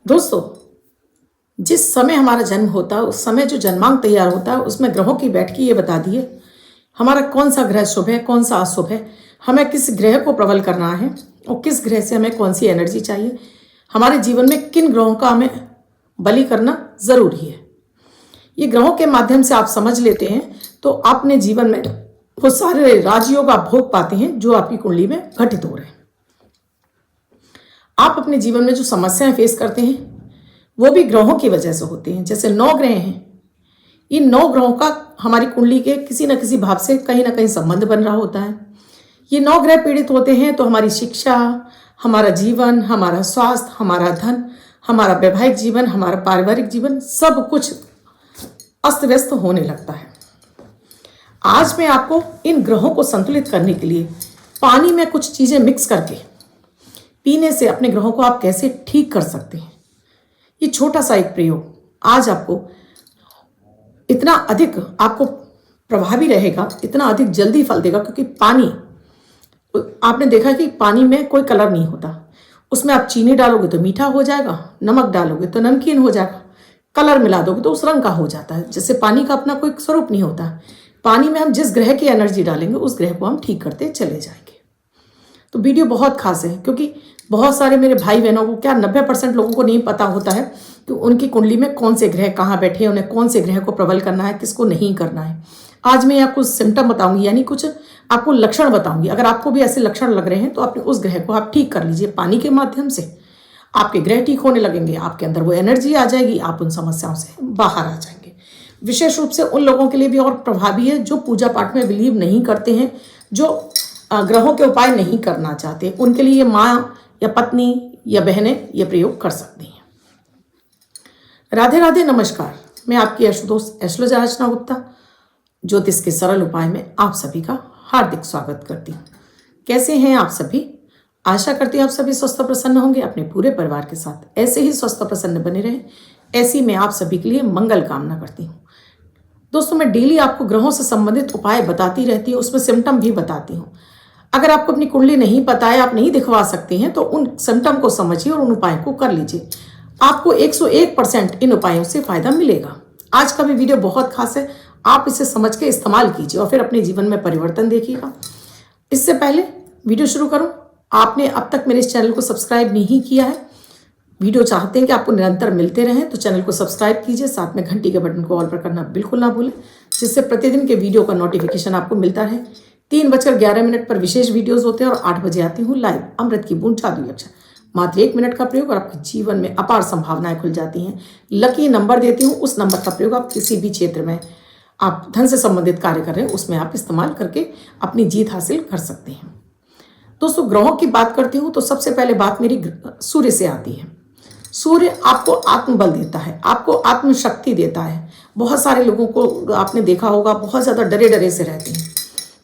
दोस्तों, जिस समय हमारा जन्म होता है उस समय जो जन्मांक तैयार होता है उसमें ग्रहों की बैठकी ये बता दी है हमारा कौन सा ग्रह शुभ है कौन सा अशुभ है, हमें किस ग्रह को प्रबल करना है और किस ग्रह से हमें कौन सी एनर्जी चाहिए, हमारे जीवन में किन ग्रहों का हमें बलि करना जरूरी है। ये ग्रहों के माध्यम से आप समझ लेते हैं तो अपने जीवन में वो सारे राजयोग आप भोग पाते हैं जो आपकी कुंडली में घटित हो रहे हैं। आप अपने जीवन में जो समस्याएं फेस करते हैं वो भी ग्रहों की वजह से होते हैं। जैसे 9 ग्रह हैं, इन 9 ग्रहों का हमारी कुंडली के किसी न किसी भाव से कहीं ना कहीं संबंध बन रहा होता है। ये 9 ग्रह पीड़ित होते हैं तो हमारी शिक्षा, हमारा जीवन, हमारा स्वास्थ्य, हमारा धन, हमारा वैवाहिक जीवन, हमारा पारिवारिक जीवन सब कुछ अस्त व्यस्त होने लगता है। आज मैं आपको इन ग्रहों को संतुलित करने के लिए पानी में कुछ चीजें मिक्स करके पीने से अपने ग्रहों को आप कैसे ठीक कर सकते हैं। ये छोटा सा एक प्रयोग आज आपको इतना अधिक आपको प्रभावी रहेगा, इतना अधिक जल्दी फल देगा, क्योंकि पानी आपने देखा कि पानी में कोई कलर नहीं होता। उसमें आप चीनी डालोगे तो मीठा हो जाएगा, नमक डालोगे तो नमकीन हो जाएगा, कलर मिला दोगे तो उस रंग का हो जाता है। जैसे पानी का अपना कोई स्वरूप नहीं होता। पानी में हम जिस ग्रह की एनर्जी डालेंगे उस ग्रह को हम ठीक करते चले जाएंगे। तो वीडियो बहुत खास है क्योंकि बहुत सारे मेरे भाई बहनों को, क्या 90% लोगों को नहीं पता होता है कि उनकी कुंडली में कौन से ग्रह कहाँ बैठे हैं, उन्हें कौन से ग्रह को प्रबल करना है, किसको नहीं करना है। आज मैं आपको सिम्टम बताऊंगी, यानी कुछ आपको लक्षण बताऊंगी। अगर आपको भी ऐसे लक्षण लग रहे हैं तो अपने उस ग्रह को आप ठीक कर लीजिए पानी के माध्यम से। आपके ग्रह ठीक होने लगेंगे, आपके अंदर वो एनर्जी आ जाएगी, आप उन समस्याओं से बाहर आ जाएंगे। विशेष रूप से उन लोगों के लिए भी और प्रभावी है जो पूजा पाठ में बिलीव नहीं करते हैं, जो ग्रहों के उपाय नहीं करना चाहते, उनके लिए माँ या पत्नी या बहनें ये प्रयोग कर सकती हैं। राधे राधे, नमस्कार। मैं आपकी आशुतोष एस्ट्रोलॉजर अर्चना गुप्ता ज्योतिष के सरल उपाय में आप सभी का हार्दिक स्वागत करती हूँ। कैसे हैं आप सभी? आशा करती हूँ आप सभी स्वस्थ प्रसन्न होंगे, अपने पूरे परिवार के साथ ऐसे ही स्वस्थ प्रसन्न बने रहें। ऐसी मैं आप सभी के लिए मंगल कामना करती हूँ। दोस्तों, मैं डेली आपको ग्रहों से संबंधित उपाय बताती रहती हूँ, उसमें सिम्टम भी बताती हूँ। अगर आपको अपनी कुंडली नहीं पता है, आप नहीं दिखवा सकते हैं, तो उन सिम्टम को समझिए और उन उपायों को कर लीजिए। आपको 101% इन उपायों से फायदा मिलेगा। आज का भी वीडियो बहुत खास है, आप इसे समझ के इस्तेमाल कीजिए और फिर अपने जीवन में परिवर्तन देखिएगा। इससे पहले वीडियो शुरू करूं, आपने अब तक मेरे इस चैनल को सब्सक्राइब नहीं किया है, वीडियो चाहते हैं कि आपको निरंतर मिलते रहें, तो चैनल को सब्सक्राइब कीजिए, साथ में घंटी के बटन को ऑल पर करना बिल्कुल ना भूलें, जिससे प्रतिदिन के वीडियो का नोटिफिकेशन आपको मिलता रहे। 3:11 पर विशेष वीडियोस होते हैं और 8 बजे आती हूँ लाइव अमृत की बूंद जादुई अक्षर। मात्र 1 मिनट का प्रयोग और आपके जीवन में अपार संभावनाएं खुल जाती हैं। लकी नंबर देती हूँ, उस नंबर का प्रयोग आप किसी भी क्षेत्र में आप धन से संबंधित कार्य कर रहे हैं उसमें आप इस्तेमाल करके अपनी जीत हासिल कर सकते हैं। दोस्तों, ग्रहों की बात करती हूँ तो सबसे पहले बात मेरी सूर्य से आती है। सूर्य आपको आत्मबल देता है, आपको आत्मशक्ति देता है। बहुत सारे लोगों को आपने देखा होगा बहुत ज्यादा डरे डरे से रहते हैं,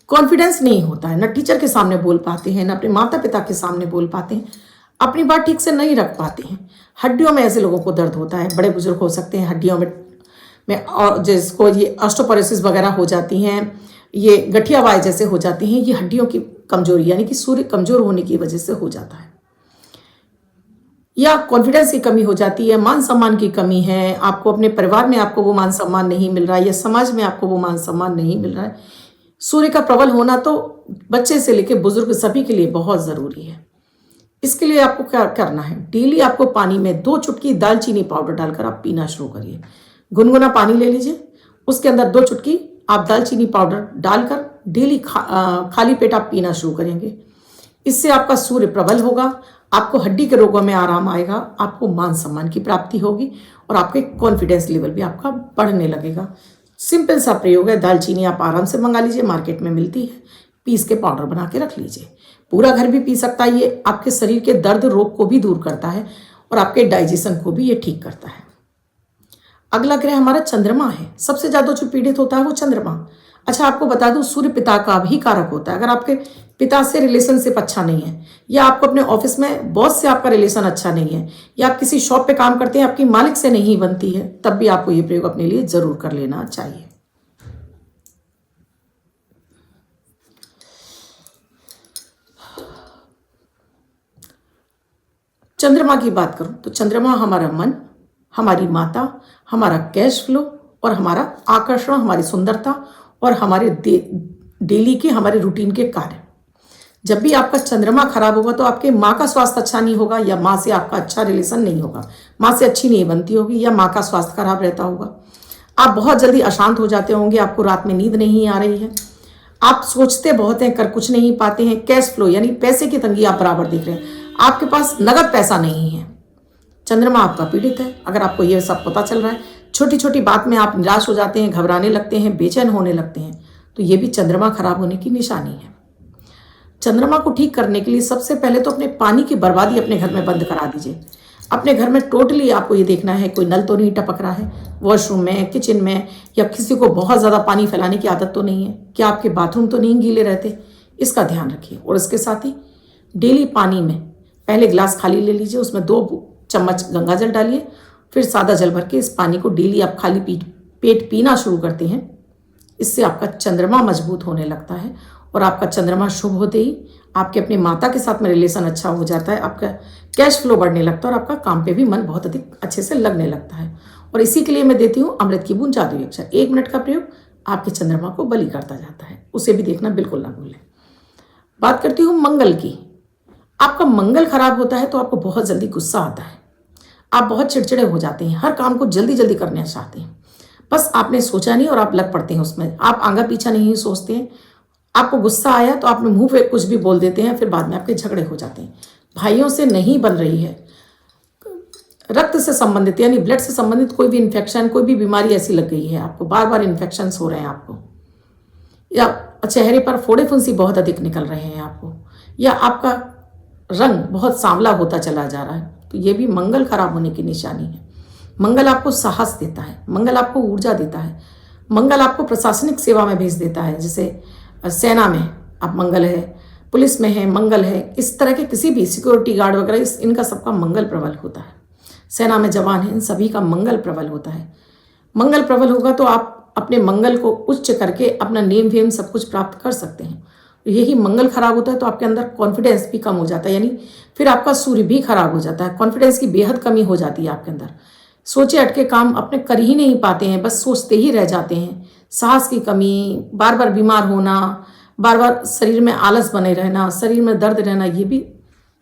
कॉन्फिडेंस नहीं होता है, न टीचर के सामने बोल पाते हैं, न अपने माता पिता के सामने बोल पाते हैं, अपनी बात ठीक से नहीं रख पाते हैं। हड्डियों में ऐसे लोगों को दर्द होता है, बड़े बुजुर्ग हो सकते हैं हड्डियों में और जिसको ये ऑस्टियोपोरोसिस वगैरह हो जाती हैं, ये गठिया वाय जैसे हो जाती हैं, ये हड्डियों की कमजोरी यानी कि सूर्य कमजोर होने की वजह से हो जाता है। या कॉन्फिडेंस की कमी हो जाती है, मान सम्मान की कमी है, आपको अपने परिवार में आपको वो मान सम्मान नहीं मिल रहा है या समाज में आपको वो मान सम्मान नहीं मिल रहा है। सूर्य का प्रबल होना तो बच्चे से लेकर बुजुर्ग सभी के लिए बहुत जरूरी है। इसके लिए आपको क्या करना है, डेली आपको पानी में 2 चुटकी दालचीनी पाउडर डालकर आप पीना शुरू करिए। गुनगुना पानी ले लीजिए, उसके अंदर 2 चुटकी आप दालचीनी पाउडर डालकर डेली खाली पेट आप पीना शुरू करेंगे। इससे आपका सूर्य प्रबल होगा, आपको हड्डी के रोगों में आराम आएगा, आपको मान सम्मान की प्राप्ति होगी और आपके कॉन्फिडेंस लेवल भी आपका बढ़ने लगेगा। सिंपल सा प्रयोग है। दालचीनी आप आराम से मंगा लीजिए, मार्केट में मिलती है, पीस के पाउडर बना के रख लीजिए। पूरा घर भी पी सकता है। ये आपके शरीर के दर्द रोग को भी दूर करता है और आपके डाइजेशन को भी ये ठीक करता है। अगला ग्रह हमारा चंद्रमा है। सबसे ज्यादा जो पीड़ित होता है वो चंद्रमा। अच्छा, आपको बता दूं, सूर्य पिता का भी कारक होता है। अगर आपके पिता से रिलेशनशिप अच्छा नहीं है या आपको अपने ऑफिस में बॉस से आपका रिलेशन अच्छा नहीं है या आप किसी शॉप पे काम करते हैं, आपकी मालिक से नहीं बनती है, तब भी आपको ये प्रयोग अपने लिए जरूर कर लेना चाहिए। चंद्रमा की बात करूं तो चंद्रमा हमारा मन, हमारी माता, हमारा कैश फ्लो और हमारा आकर्षण, हमारी सुंदरता और हमारे डेली के, हमारे रूटीन के कार्य। जब भी आपका चंद्रमा खराब होगा तो आपके माँ का स्वास्थ्य अच्छा नहीं होगा, या माँ से आपका अच्छा रिलेशन नहीं होगा, माँ से अच्छी नहीं बनती होगी, या माँ का स्वास्थ्य खराब रहता होगा। आप बहुत जल्दी अशांत हो जाते होंगे, आपको रात में नींद नहीं आ रही है, आप सोचते बहुत हैं कर कुछ नहीं पाते हैं। कैश फ्लो यानी पैसे की तंगी आप बराबर देख रहे हैं, आपके पास नगद पैसा नहीं है। चंद्रमा आपका पीड़ित है। अगर आपको यह सब पता चल रहा है, छोटी छोटी बात में आप निराश हो जाते हैं, घबराने लगते हैं, बेचैन होने लगते हैं, तो ये भी चंद्रमा खराब होने की निशानी है। चंद्रमा को ठीक करने के लिए सबसे पहले तो अपने पानी की बर्बादी अपने घर में बंद करा दीजिए। अपने घर में टोटली आपको ये देखना है कोई नल तो नहीं टपक रहा है, वॉशरूम में, किचन में, या किसी को बहुत ज़्यादा पानी फैलाने की आदत तो नहीं है, क्या आपके बाथरूम तो नहीं गीले रहते, इसका ध्यान रखिए। और इसके साथ ही डेली पानी में पहले गिलास खाली ले लीजिए, उसमें 2 चम्मच गंगा जल डालिए, फिर सादा जल भर के इस पानी को डेली आप खाली पेट पीना शुरू करते हैं। इससे आपका चंद्रमा मजबूत होने लगता है और आपका चंद्रमा शुभ होते ही आपके अपने माता के साथ में रिलेशन अच्छा हो जाता है, आपका कैश फ्लो बढ़ने लगता है और आपका काम पे भी मन बहुत अधिक अच्छे से लगने लगता है। और इसी के लिए मैं देती हूँ अमृत की बूंद जादुई अक्षर। 1 मिनट का प्रयोग आपके चंद्रमा को बलि करता जाता है, उसे भी देखना बिल्कुल ना भूलें। बात करती हूँ मंगल की। आपका मंगल खराब होता है तो आपको बहुत जल्दी गुस्सा आता है, आप बहुत चिड़चिड़े हो जाते हैं, हर काम को जल्दी जल्दी करना चाहते हैं, बस आपने सोचा नहीं और आप लग पड़ते हैं उसमें, आप आगे पीछा नहीं सोचते हैं। आपको गुस्सा आया तो आपने मुंह पे कुछ भी बोल देते हैं, फिर बाद में आपके झगड़े हो जाते हैं। भाइयों से नहीं बन रही है, रक्त से संबंधित यानी ब्लड से संबंधित कोई भी इन्फेक्शन, कोई भी बीमारी ऐसी लग गई है आपको, बार बार इन्फेक्शन हो रहे हैं आपको, या चेहरे पर फोड़े फुंसी बहुत अधिक निकल रहे हैं आपको, या आपका रंग बहुत सांवला होता चला जा रहा है, तो ये भी मंगल खराब होने की निशानी है। मंगल आपको साहस देता है, मंगल आपको ऊर्जा देता है, मंगल आपको प्रशासनिक सेवा में भेज देता है, जैसे सेना में आप मंगल है, पुलिस में है मंगल है, इस तरह के किसी भी सिक्योरिटी गार्ड वगैरह, इनका सबका मंगल प्रबल होता है। सेना में जवान है, इन सभी का मंगल प्रबल होता है। मंगल प्रबल होगा तो आप अपने मंगल को उच्च करके अपना नेम फेम सब कुछ प्राप्त कर सकते हैं। यही मंगल खराब होता है तो आपके अंदर कॉन्फिडेंस भी कम हो जाता है, यानी फिर आपका सूर्य भी खराब हो जाता है, कॉन्फिडेंस की बेहद कमी हो जाती है आपके अंदर, सोचे अटके काम अपने कर ही नहीं पाते हैं, बस सोचते ही रह जाते हैं। साहस की कमी, बार बार बीमार होना, बार बार शरीर में आलस बने रहना, शरीर में दर्द रहना, ये भी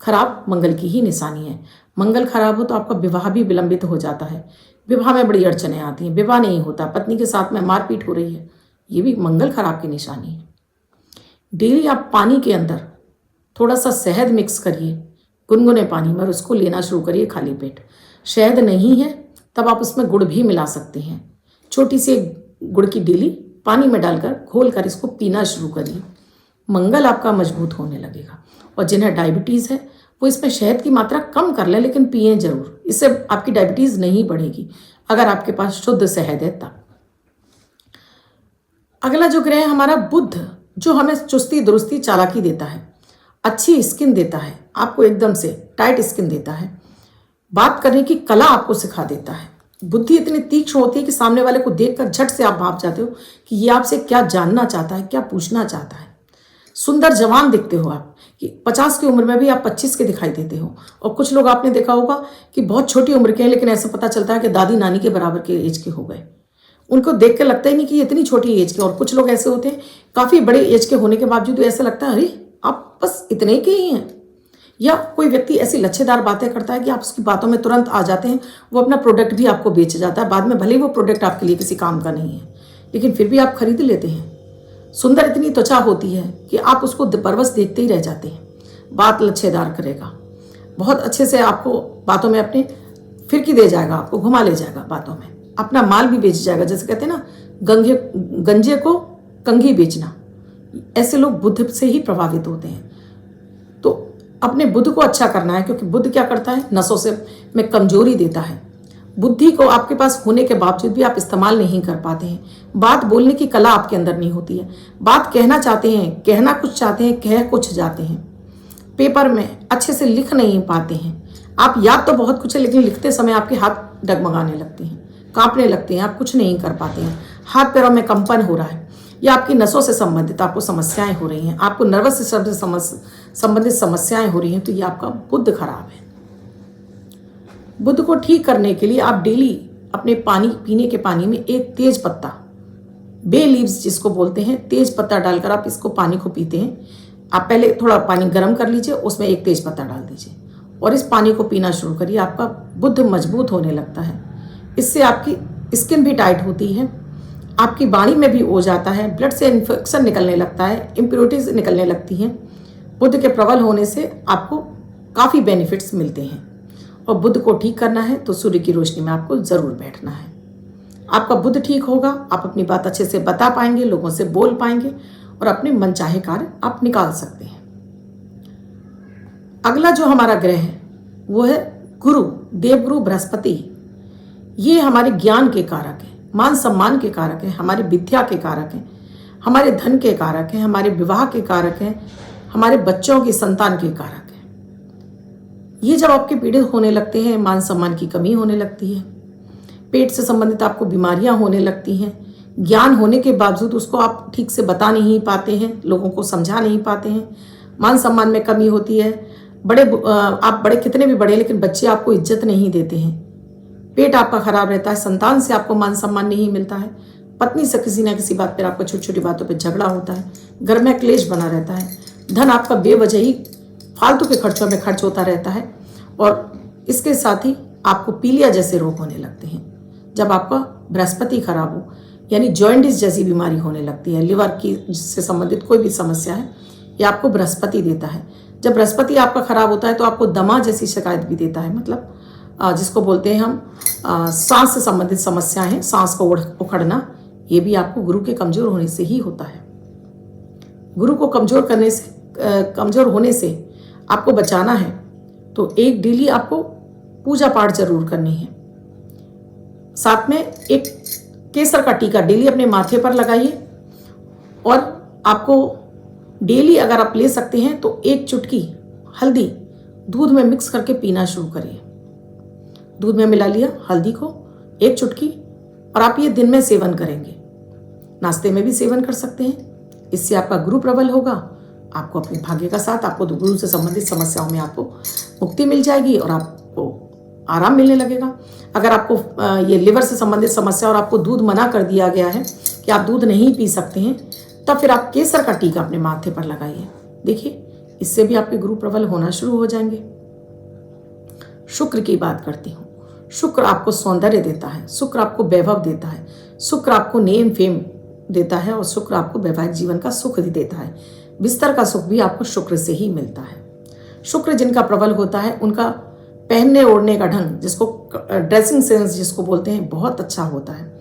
खराब मंगल की ही निशानी है। मंगल खराब हो तो आपका विवाह भी विलंबित हो जाता है, विवाह में बड़ी अड़चनें आती हैं, विवाह नहीं होता, पत्नी के साथ में मारपीट हो रही है, ये भी मंगल खराब की निशानी है। डेली आप पानी के अंदर थोड़ा सा शहद मिक्स करिए, गुनगुने पानी में, और उसको लेना शुरू करिए खाली पेट। शहद नहीं है तब आप उसमें गुड़ भी मिला सकते हैं, छोटी सी गुड़ की डेली पानी में डालकर घोल कर इसको पीना शुरू करिए, मंगल आपका मजबूत होने लगेगा। और जिन्हें डायबिटीज़ है वो इसमें शहद की मात्रा कम कर लें, लेकिन पिएं जरूर, इससे आपकी डायबिटीज़ नहीं बढ़ेगी अगर आपके पास शुद्ध शहद है तब। अगला जो ग्रह है हमारा बुध, जो हमें चुस्ती दुरुस्ती चालाकी देता है, अच्छी स्किन देता है, आपको एकदम से टाइट स्किन देता है, बात करने की कला आपको सिखा देता है। बुद्धि इतनी तीक्ष्ण होती है कि सामने वाले को देखकर झट से आप भाप जाते हो कि ये आपसे क्या जानना चाहता है, क्या पूछना चाहता है। सुंदर जवान दिखते हो आप, कि 50 की उम्र में भी आप 25 के दिखाई देते हो। और कुछ लोग आपने देखा होगा कि बहुत छोटी उम्र के हैं, लेकिन ऐसा पता चलता है कि दादी नानी के बराबर के एज के हो गए, उनको देख के लगता ही नहीं कि इतनी छोटी एज के। और कुछ लोग ऐसे होते हैं काफ़ी बड़े एज के होने के बावजूद ऐसा लगता है अरे आप बस इतने के ही हैं। या कोई व्यक्ति ऐसी लच्छेदार बातें करता है कि आप उसकी बातों में तुरंत आ जाते हैं, वो अपना प्रोडक्ट भी आपको बेच जाता है, बाद में भले ही वो प्रोडक्ट आपके लिए किसी काम का नहीं है, लेकिन फिर भी आप खरीद लेते हैं। सुंदर इतनी त्वचा होती है कि आप उसको परवश देखते ही रह जाते हैं। बात लच्छेदार करेगा, बहुत अच्छे से आपको बातों में अपने फिरकी दे जाएगा, आपको घुमा ले जाएगा बातों में, अपना माल भी बेच जाएगा। जैसे कहते हैं ना, गंजे को कंघी बेचना, ऐसे लोग बुद्ध से ही प्रभावित होते हैं। तो अपने बुद्ध को अच्छा करना है, क्योंकि बुद्ध क्या करता है, नसों से में कमजोरी देता है। बुद्धि को आपके पास होने के बावजूद भी आप इस्तेमाल नहीं कर पाते हैं, बात बोलने की कला आपके अंदर नहीं होती है, बात कहना चाहते हैं, कहना कुछ चाहते हैं, कह कुछ जाते हैं, पेपर में अच्छे से लिख नहीं पाते हैं। आप याद तो बहुत कुछ है, लेकिन लिखते समय आपके हाथ डगमगाने लगते हैं, कांपने लगते हैं, आप कुछ नहीं कर पाते हैं, हाथ पैरों में कंपन हो रहा है, या आपकी नसों से संबंधित आपको समस्याएं हो रही हैं, आपको नर्वस सिस्टम से संबंधित समस्याएं हो रही हैं, तो ये आपका बुध खराब है। बुध को ठीक करने के लिए आप डेली अपने पानी पीने के पानी में एक तेज पत्ता, बे लीव्स जिसको बोलते हैं, तेज पत्ता डालकर आप इसको पानी को पीते हैं। आप पहले थोड़ा पानी गर्म कर लीजिए, उसमें एक तेज पत्ता डाल दीजिए और इस पानी को पीना शुरू करिए। आपका बुध मजबूत होने लगता है। इससे आपकी स्किन भी टाइट होती है, आपकी वाणी में भी ओज आता है, ब्लड से इन्फेक्शन निकलने लगता है, इम्प्योरिटीज निकलने लगती हैं। बुध के प्रबल होने से आपको काफ़ी बेनिफिट्स मिलते हैं। और बुध को ठीक करना है तो सूर्य की रोशनी में आपको ज़रूर बैठना है। आपका बुध ठीक होगा, आप अपनी बात अच्छे से बता पाएंगे, लोगों से बोल पाएंगे और अपने मनचाहे कार्य आप निकाल सकते हैं। अगला जो हमारा ग्रह है वो है गुरु, देवगुरु बृहस्पति। ये हमारे ज्ञान के कारक हैं, मान सम्मान के कारक हैं, हमारी विद्या के कारक हैं, हमारे धन के कारक हैं, हमारे विवाह के कारक हैं, हमारे बच्चों की संतान के कारक हैं। ये जब आपके पीड़ित होने लगते हैं, मान सम्मान की कमी होने लगती है, पेट से संबंधित आपको बीमारियां होने लगती हैं, ज्ञान होने के बावजूद उसको आप ठीक से बता नहीं पाते हैं, लोगों को समझा नहीं पाते हैं, मान सम्मान में कमी होती है, आप बड़े कितने भी बड़े, लेकिन बच्चे आपको इज्जत नहीं देते हैं, पेट आपका खराब रहता है, संतान से आपको मान सम्मान नहीं मिलता है, पत्नी से किसी न किसी बात पर आपको छोटी छोटी बातों पर झगड़ा होता है, घर में क्लेश बना रहता है, धन आपका बेवजह ही फालतू के खर्चों में खर्च होता रहता है और इसके साथ ही आपको पीलिया जैसे रोग होने लगते हैं। जब आपका बृहस्पति खराब हो, यानी जॉइंटिस जैसी बीमारी होने लगती है, लिवर की से संबंधित कोई भी समस्या है, ये आपको बृहस्पति देता है। जब बृहस्पति आपका खराब होता है तो आपको दमा जैसी शिकायत भी देता है, मतलब जिसको बोलते हैं हम सांस से संबंधित समस्याएं हैं, सांस को उखड़ना, ये भी आपको गुरु के कमजोर होने से ही होता है। गुरु को कमजोर होने से आपको बचाना है तो एक डेली आपको पूजा पाठ जरूर करनी है। साथ में एक केसर का टीका डेली अपने माथे पर लगाइए और आपको डेली अगर आप ले सकते हैं तो एक चुटकी हल्दी दूध में मिक्स करके पीना शुरू करिए। दूध में मिला लिया हल्दी को, एक चुटकी, और आप ये दिन में सेवन करेंगे, नाश्ते में भी सेवन कर सकते हैं। इससे आपका गुरु प्रबल होगा, आपको अपने भाग्य का साथ, आपको गुरु से संबंधित समस्याओं में आपको मुक्ति मिल जाएगी और आपको आराम मिलने लगेगा। अगर आपको ये लिवर से संबंधित समस्या और आपको दूध मना कर दिया गया है कि आप दूध नहीं पी सकते हैं, तब फिर आप केसर का टीका अपने माथे पर लगाइए। देखिए, इससे भी आपके गुरु प्रबल होना शुरू हो जाएंगे। शुक्र की बात करती हूँ। शुक्र आपको सौंदर्य देता है, शुक्र आपको वैभव देता है, शुक्र आपको नेम फेम देता है और शुक्र आपको वैवाहिक जीवन का सुख भी देता है। बिस्तर का सुख भी आपको शुक्र से ही मिलता है। शुक्र जिनका प्रबल होता है उनका पहनने ओढ़ने का ढंग, जिसको ड्रेसिंग सेंस जिसको बोलते हैं, बहुत अच्छा होता है।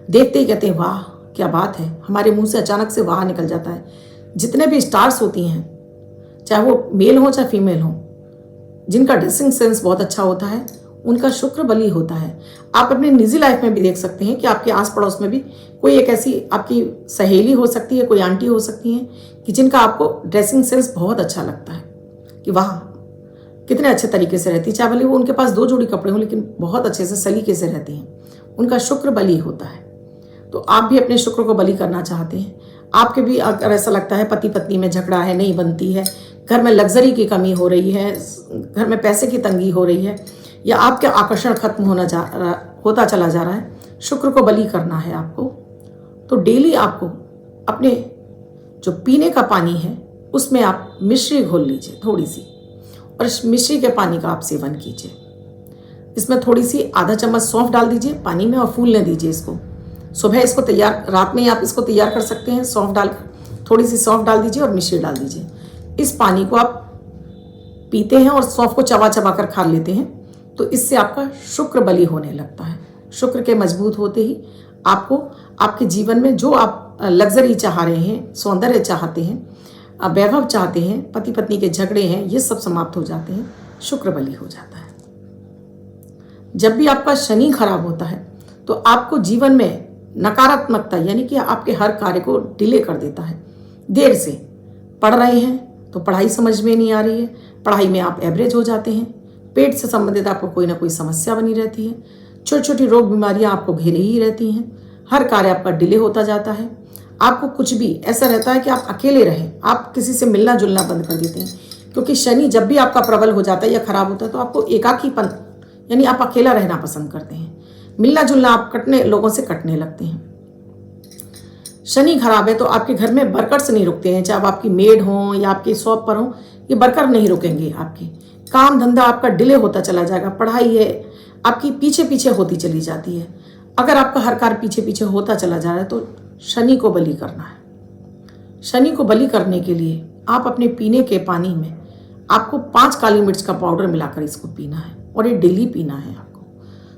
देखते ही कहते हैं वाह क्या बात है, हमारे मुंह से अचानक से वाह निकल जाता है। जितने भी स्टार्स होती हैं, चाहे वो मेल हो चाहे फीमेल हो, जिनका ड्रेसिंग सेंस बहुत अच्छा होता है उनका शुक्र बली होता है। आप अपनी निजी लाइफ में भी देख सकते हैं कि आपके आस पड़ोस में भी कोई एक ऐसी आपकी सहेली हो सकती है, कोई आंटी हो सकती है कि जिनका आपको ड्रेसिंग सेंस बहुत अच्छा लगता है कि वाह कितने अच्छे तरीके से रहती है, चाहे भले वो उनके पास 2 जोड़ी कपड़े हों लेकिन बहुत अच्छे से सलीके से रहती हैं। उनका शुक्र बली होता है। तो आप भी अपने शुक्र को बली करना चाहते हैं, आपके भी अगर ऐसा लगता है पति पत्नी में झगड़ा है, नहीं बनती है, घर में लग्जरी की कमी हो रही है, घर में पैसे की तंगी हो रही है, या आपका आकर्षण खत्म होता चला जा रहा है, शुक्र को बली करना है आपको, तो डेली आपको अपने जो पीने का पानी है उसमें आप मिश्री घोल लीजिए थोड़ी सी, और इस मिश्री के पानी का आप सेवन कीजिए। इसमें थोड़ी सी आधा चम्मच सौंफ डाल दीजिए पानी में और फूलने दीजिए इसको। सुबह इसको तैयार, रात में ही आप इसको तैयार कर सकते हैं। सौंफ डालकर थोड़ी सी सौंफ डाल दीजिए और मिश्री डाल दीजिए। इस पानी को आप पीते हैं और सौंफ को चबा चबा कर खा लेते हैं, तो इससे आपका शुक्र बली होने लगता है। शुक्र के मजबूत होते ही आपको आपके जीवन में जो आप लग्जरी चाह रहे हैं, सौंदर्य चाहते हैं, वैभव चाहते हैं, पति पत्नी के झगड़े हैं, ये सब समाप्त हो जाते हैं, शुक्र बली हो जाता है। जब भी आपका शनि खराब होता है तो आपको जीवन में नकारात्मकता, यानी कि आपके हर कार्य को डिले कर देता है। देर से पढ़ रहे हैं तो पढ़ाई समझ में नहीं आ रही है, पढ़ाई में आप एवरेज हो जाते हैं, पेट से संबंधित आपको कोई ना कोई समस्या बनी रहती है, छोटी छोटी रोग बीमारियां आपको घेरे ही रहती हैं, हर कार्य आपका डिले होता जाता है, आपको कुछ भी ऐसा रहता है कि आप अकेले रहें, आप किसी से मिलना जुलना बंद कर देते हैं, क्योंकि शनि जब भी आपका प्रबल हो जाता है या खराब होता है तो आपको एकाकीपन यानी आप अकेला रहना पसंद करते हैं, मिलना जुलना आप लोगों से कटने लगते हैं। शनि खराब है तो आपके घर में वर्कर्स नहीं रुकते हैं, चाहे आपकी मेड हो या आपके शॉप पर हो, ये वर्कर नहीं रुकेंगे। आपके काम धंधा आपका डिले होता चला जाएगा, पढ़ाई है आपकी पीछे पीछे होती चली जाती है। अगर आपका हर कार्य पीछे पीछे होता चला जा रहा है तो शनि को बलि करना है। शनि को बलि करने के लिए आप अपने पीने के पानी में आपको 5 काली मिर्च का पाउडर मिलाकर इसको पीना है, और ये डेली पीना है आपको।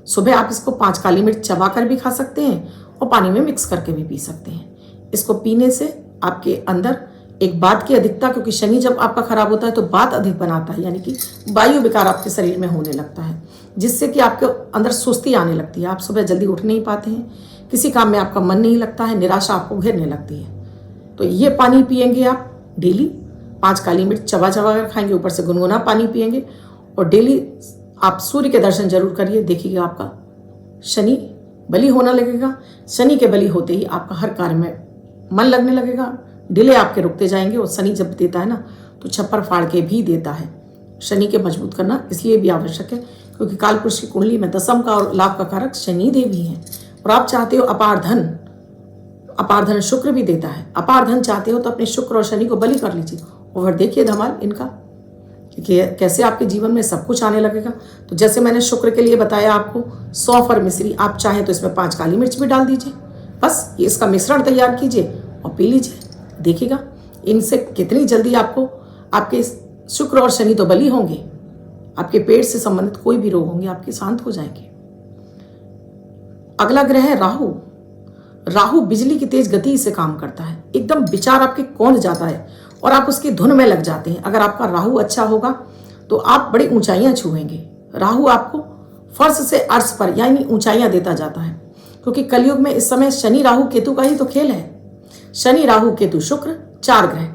सुबह आप इसको 5 काली मिर्च चबा कर भी खा सकते हैं और पानी में मिक्स करके भी पी सकते हैं। इसको पीने से आपके अंदर एक बात की अधिकता, क्योंकि शनि जब आपका खराब होता है तो बात अधिक बनाता है, यानी कि वायु विकार आपके शरीर में होने लगता है, जिससे कि आपके अंदर सुस्ती आने लगती है। आप सुबह जल्दी उठ नहीं पाते हैं, किसी काम में आपका मन नहीं लगता है, निराशा आपको घेरने लगती है। तो ये पानी पिएंगे आप डेली, 5 काली मिर्च चबा चबा कर खाएंगे, ऊपर से गुनगुना पानी पिएंगे, और डेली आप सूर्य के दर्शन जरूर करिए। देखिएगा आपका शनि बलि होने लगेगा। शनि के बलि होते ही आपका हर कार्य में मन लगने लगेगा, डिले आपके रुकते जाएंगे। और शनि जब देता है ना तो छप्पर फाड़ के भी देता है। शनि के मजबूत करना इसलिए भी आवश्यक है क्योंकि कालपुरुष की कुंडली में दशम का और लाभ का कारक शनि देव ही है। और आप चाहते हो अपार धन शुक्र भी देता है। अपार धन चाहते हो तो अपने शुक्र और शनि को बलि कर लीजिए, और फिर देखिए धमाल इनका कि कैसे आपके जीवन में सब कुछ आने लगेगा। तो जैसे मैंने शुक्र के लिए बताया आपको सौंफ और मिश्री, आप चाहें तो इसमें 5 काली मिर्च भी डाल दीजिए, बस ये इसका मिश्रण तैयार कीजिए और पी लीजिए। देखिएगा इनसे कितनी जल्दी आपको आपके शुक्र और शनि तो बलि होंगे, आपके पेट से संबंधित कोई भी रोग होंगे आपके शांत हो जाएंगे। अगला ग्रह है राहु। राहु बिजली की तेज गति से काम करता है, एकदम विचार आपके कौंध जाता है और आप उसकी धुन में लग जाते हैं। अगर आपका राहु अच्छा होगा तो आप बड़ी ऊंचाइयां छुएंगे। राहु आपको फर्श से अर्श पर यानी ऊंचाइयां देता जाता है, क्योंकि कलयुग में इस समय शनि राहु केतु का ही तो खेल है। शनि राहु केतु शुक्र 4 ग्रह,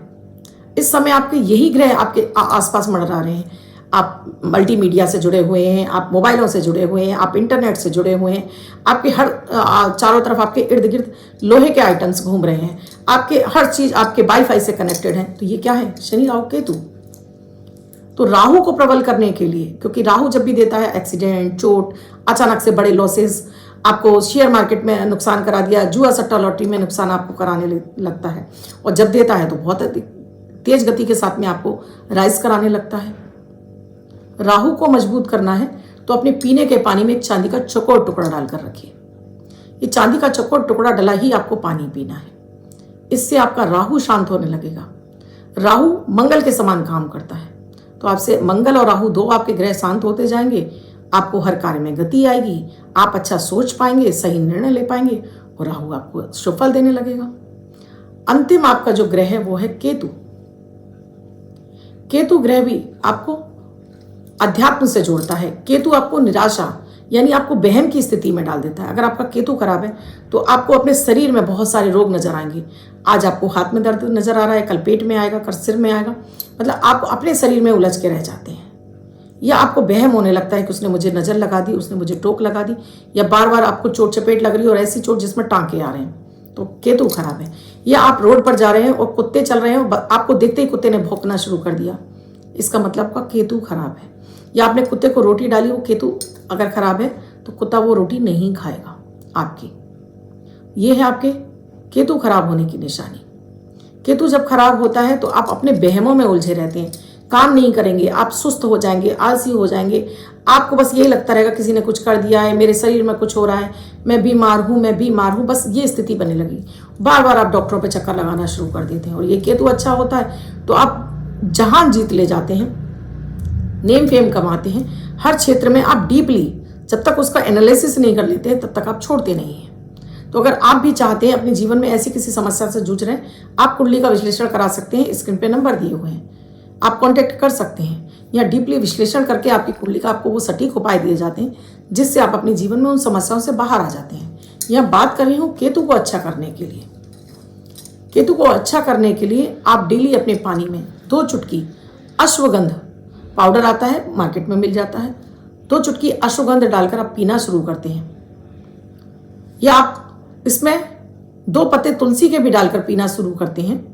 इस समय आपके यही ग्रह आपके आसपास मंडरा रहे हैं। आप मल्टीमीडिया से जुड़े हुए हैं, आप मोबाइलों से जुड़े हुए हैं, आप इंटरनेट से जुड़े हुए हैं, आपके हर चारों तरफ आपके इर्द गिर्द लोहे के आइटम्स घूम रहे हैं, आपके हर चीज आपके वाईफाई से कनेक्टेड है। तो ये क्या है? शनि राहु केतु। तो राहु को प्रबल करने के लिए, क्योंकि राहु जब भी देता है एक्सीडेंट, चोट, अचानक से बड़े लॉसेस, आपको शेयर मार्केट में नुकसान करा दिया, जुआ सट्टा लॉटरी में नुकसान आपको कराने लगता है, और जब देता है तो बहुत तेज गति के साथ में आपको राइज कराने लगता है। राहु को मजबूत करना है तो अपने पीने के पानी में एक चांदी का चौकोर टुकड़ा डालकर रखिए। ये चांदी का चौकोर टुकड़ा डला ही आपको पानी पीना है, इससे आपका राहु शांत होने लगेगा। राहु मंगल के समान काम करता है, तो आपसे मंगल और राहु 2 आपके ग्रह शांत होते जाएंगे, आपको हर कार्य में गति आएगी, आप अच्छा सोच पाएंगे, सही निर्णय ले पाएंगे, और राहु आपको सुफल देने लगेगा। अंतिम आपका जो ग्रह है वो है केतु। केतु ग्रह भी आपको अध्यात्म से जोड़ता है। केतु आपको निराशा यानी आपको वहम की स्थिति में डाल देता है। अगर आपका केतु खराब है तो आपको अपने शरीर में बहुत सारे रोग नजर आएंगे। आज आपको हाथ में दर्द नजर आ रहा है, कल पेट में आएगा, कल सिर में आएगा, मतलब आप अपने शरीर में उलझ के रह जाते हैं, या आपको वहम होने लगता है कि उसने मुझे नजर लगा दी, उसने मुझे टोक लगा दी, या बार बार आपको चोट चपेट लग रही है और ऐसी चोट जिसमें टांके आ रहे हैं, तो केतु खराब है। या आप रोड पर जा रहे हैं और कुत्ते चल रहे हैं, आपको देखते ही कुत्ते ने भौंकना शुरू कर दिया, इसका मतलब आपका केतु खराब है। या आपने कुत्ते को रोटी डाली, वो केतु अगर खराब है तो कुत्ता वो रोटी नहीं खाएगा आपकी। ये है आपके केतु खराब होने की निशानी। केतु जब खराब होता है तो आप अपने वहमों में उलझे रहते हैं, काम नहीं करेंगे, आप सुस्त हो जाएंगे, आलसी हो जाएंगे, आपको बस यही लगता रहेगा किसी ने कुछ कर दिया है, मेरे शरीर में कुछ हो रहा है, मैं बीमार हूँ, बस ये स्थिति बनने लगी। बार बार आप डॉक्टरों पे चक्कर लगाना शुरू कर देते हैं। और ये केतु अच्छा होता है तो आप जहान जीत ले जाते हैं, नेम फेम कमाते हैं, हर क्षेत्र में आप डीपली जब तक उसका एनालिसिस नहीं कर लेते हैं तब तक आप छोड़ते नहीं हैं। तो अगर आप भी चाहते हैं अपने जीवन में ऐसी किसी समस्या से जूझ रहे हैं, आप कुंडली का विश्लेषण करा सकते हैं, स्क्रीन पे नंबर दिए हुए हैं, आप कांटेक्ट कर सकते हैं। या डीपली विश्लेषण करके आपकी कुंडली का आपको वो सटीक उपाय दिए जाते हैं जिससे आप अपने जीवन में उन समस्याओं से बाहर आ जाते हैं। यह बात कर रही हूँ केतु को अच्छा करने के लिए। केतु को अच्छा करने के लिए आप डेली अपने पानी में 2 चुटकी अश्वगंध पाउडर आता है, मार्केट में मिल जाता है, 2 चुटकी अश्वगंध डालकर आप पीना शुरू करते हैं। या आप इसमें 2 पत्ते तुलसी के भी डालकर पीना शुरू करते हैं।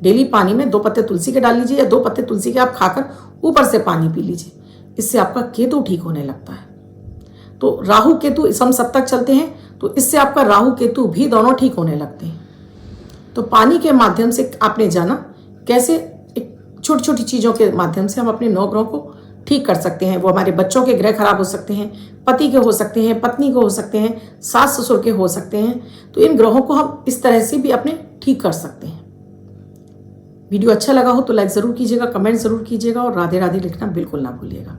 डेली पानी में 2 पत्ते तुलसी के डाल लीजिए, या 2 पत्ते तुलसी के आप खाकर ऊपर से पानी पी लीजिए, इससे आपका केतु ठीक होने लगता है। तो राहु केतु समसप्तक चलते हैं, तो इससे आपका राहु केतु भी दोनों ठीक होने लगते हैं। तो पानी के माध्यम से आपने जाना कैसे छोटी छोटी चीज़ों के माध्यम से हम अपने 9 ग्रहों को ठीक कर सकते हैं। वो हमारे बच्चों के ग्रह खराब हो सकते हैं, पति के हो सकते हैं, पत्नी के हो सकते हैं, सास ससुर के हो सकते हैं। तो इन ग्रहों को हम इस तरह से भी अपने ठीक कर सकते हैं। वीडियो अच्छा लगा हो तो लाइक ज़रूर कीजिएगा, कमेंट ज़रूर कीजिएगा और राधे राधे लिखना बिल्कुल ना भूलिएगा।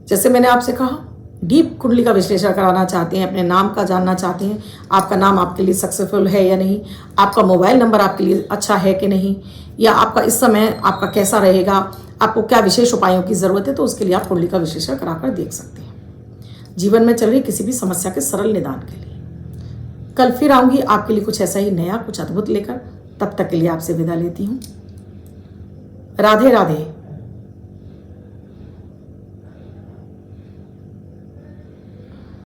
जैसे मैंने आपसे कहा, डीप कुंडली का विश्लेषण कराना चाहते हैं, अपने नाम का जानना चाहते हैं, आपका नाम आपके लिए सक्सेसफुल है या नहीं, आपका मोबाइल नंबर आपके लिए अच्छा है कि नहीं, या आपका इस समय आपका कैसा रहेगा, आपको क्या विशेष उपायों की ज़रूरत है, तो उसके लिए आप कुंडली का विश्लेषण कराकर देख सकते हैं। जीवन में चल रही किसी भी समस्या के सरल निदान के लिए कल फिर आऊँगी आपके लिए कुछ ऐसा ही नया, कुछ अद्भुत लेकर। तब तक के लिए आपसे विदा लेती हूँ। राधे राधे।